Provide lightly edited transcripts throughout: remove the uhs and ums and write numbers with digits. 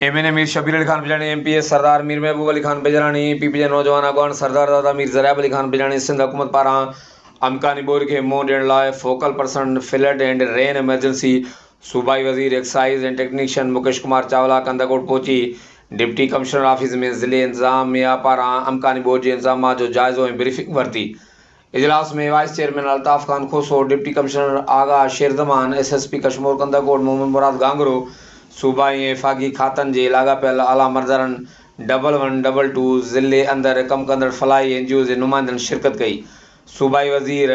MNA Mir Shabir Ali Khan Bijani, MPS सरदार मीर महबूब अली खान बिजरानी, पीपीजे नौजवान अगवान सरदार दादा मीर ज़रियाब अली खान बिजरानी सिंध हुकूमत पारां अमकानी बोर खे मुंहुं ॾियण लाइ focal person flood and rain emergency सूबाई वज़ीर excise and technician Mukesh Kumar Chawla Kandhkot पहुची डिप्टी कमिश्नर ऑफिस में ज़िले इंतज़ामिया पारां अमकानी बोर जे इंतज़ामात जो जाइज़ो ऐं ब्रीफिंग वरिती। इजलास में vice chairman Altaf Khan Khoso, deputy commissioner Agha Sherzaman, SSP Kashmore Kandhkot Mohammad Murad Gangro, सूबाई ऐं वफ़ाक़ी खातनि जे लाॻापियल आला मर्दरनि 1112 ज़िले अंदरि कमु कंदड़ फलाही एनजीओ जे नुमाइंदनि शिरकत कई। सूबाई वज़ीर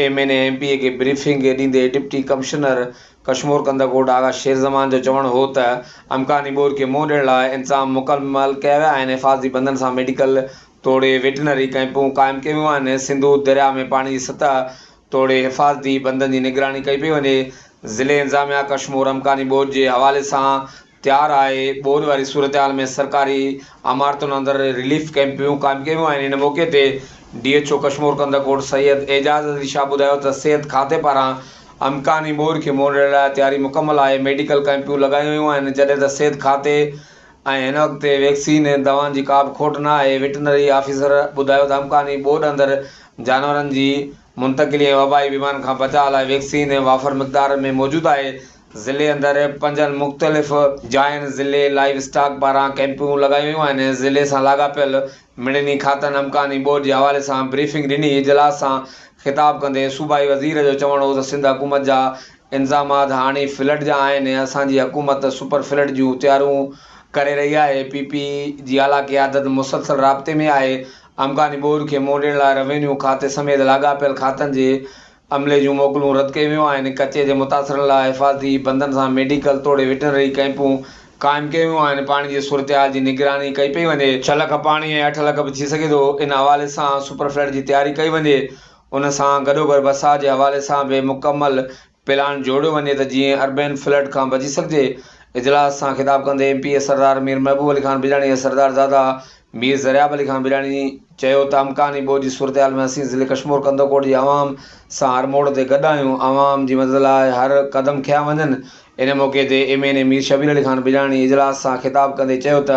एमएनए एमपीए खे ब्रीफिंग ॾींदे डिप्टी कमिश्नर कश्मीर कंदाकोट आगा शेरज़मान जो चवणु हो त अमकानी बोर खे मुंहुं ॾियण लाइ इंतज़ाम मुकमल कया विया आहिनि। हिफ़ाज़ती बंदनि सां मेडिकल तोड़े वेटनरी कैंपूं क़ाइमु कयूं वियूं आहिनि। सिंधु दरिया में पाणी जी सतह तोड़े हिफ़ाज़ती बंदनि जी निगरानी कई पई वञे। ज़िले इंतज़ामिया कश्मीर अमकानी बोर जे हवाले सां तयारु आहे। बोर वारी सूरत में सरकारी इमारतुनि अंदरि रिलीफ कैंपूं क़ाइमु कयूं आहिनि। इन मौक़े ते डीएचओ कश्मीर कंदाकोट सैयद एजाज़ अली शाह ॿुधायो त सिहत खाते पारां अमकानी बोर खे मुंहुं ॾियण लाइ तयारी मुकमल आहे। मेडिकल कैंपूं लॻायूं वियूं आहिनि, जॾहिं त सिहत खाते ऐं हिन वक़्तु वैक्सीन दवाउनि जी का बि खोट न आहे। वेटनरी ऑफिसर ॿुधायो त अमकानी बोर अंदरि जानवरनि जी मुंतकिली ऐं वबाई बीमारियुनि खां बचाव लाइ वैक्सीन वाफ़र मिक़दार में मौजूदु आहे। ज़िले अंदरि 5 मुख़्तलिफ़ जायुनि ज़िले लाइव स्टॉक पारां कैंपूं लॻायूं वियूं आहिनि। ज़िले सां लाॻापियल मिड़नी खातनि अमकानी बोर जे हवाले सां ब्रीफिंग ॾिनी। इजलास सां ख़िताब कंदे सूबाई वज़ीर जो चवणु हो त सिंध हुकूमत जा इंतज़ामात हाणे फ्लड जा आहिनि। असांजी हुकूमत सुपर फ्लड जूं तयारियूं करे रही आहे। पीपी जी आला क़यादत मुसलसल राब्ते में आहे। अमकानी बोर खे मुंहुं ॾियण लाइ रेवेन्यू खाते समेत लाॻापियल खातनि जे अमले जूं मोकलूं रद्द कयूं वियूं आहिनि। कचे जे मुतासिरनि लाइ हिफ़ाज़ती बंदनि सां मेडिकल तोड़े वेटनरी कैंपूं क़ाइमु कयूं वियूं आहिनि। पाणी जी सूरत हाल जी निगरानी कई पई वञे। 6 लख पाणी ऐं 8 लख बि थी सघे थो। इन हवाले सां सुपर फ्लड जी तयारी कई वञे। उन सां गॾोगॾु बरसाति जे हवाले सां बि मुकमल प्लान जोड़ियो वञे त जीअं अर्बन फ्लड खां बची सघिजे। इजलास सां ख़िताब कंदे एमपीएस सरदार मीर महबूब अली खान बिजानी ऐं सरदार दादा मीर ज़रियाब अली खान बिजानी चयो त अमकानी बोर जी सूरत हाल में असीं ज़िले कश्मीर कंदाकोट जी आवाम सां हर मोड़ ते गॾु आहियूं। आवाम जी मदद लाइ हर क़दम खयां वञनि। इन मौक़े ते एमएनए मीर शबीर अली खान बिजानी इजलास सां ख़िताब कंदे चयो त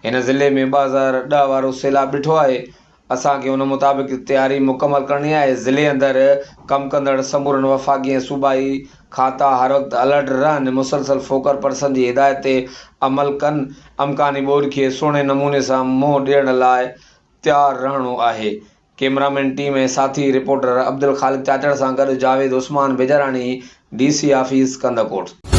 हिन ज़िले में 2010 वारो सैलाब ॾिठो आहे। असांखे उन मुताबिक़ तयारी मुकमल करणी आहे। ज़िले अंदरि कमु कंदड़ समूरनि वफ़ाक़ी ऐं सूबाई खाता हर वक़्तु अलर्ट रहनि, मुसलसल फोकल पर्सन जी हिदायत ते अमल कनि। अमकानी बोर खे सुहिणे नमूने सां मुंहुं ॾियण लाइ तयारु रहणो आहे। कैमरामैन टीम ऐं साथी रिपोर्टर अब्दुल ख़ालिद चाचड़ सां गॾु जावेद उस्मान बेजरानी, DC ऑफिस कंदाकोट।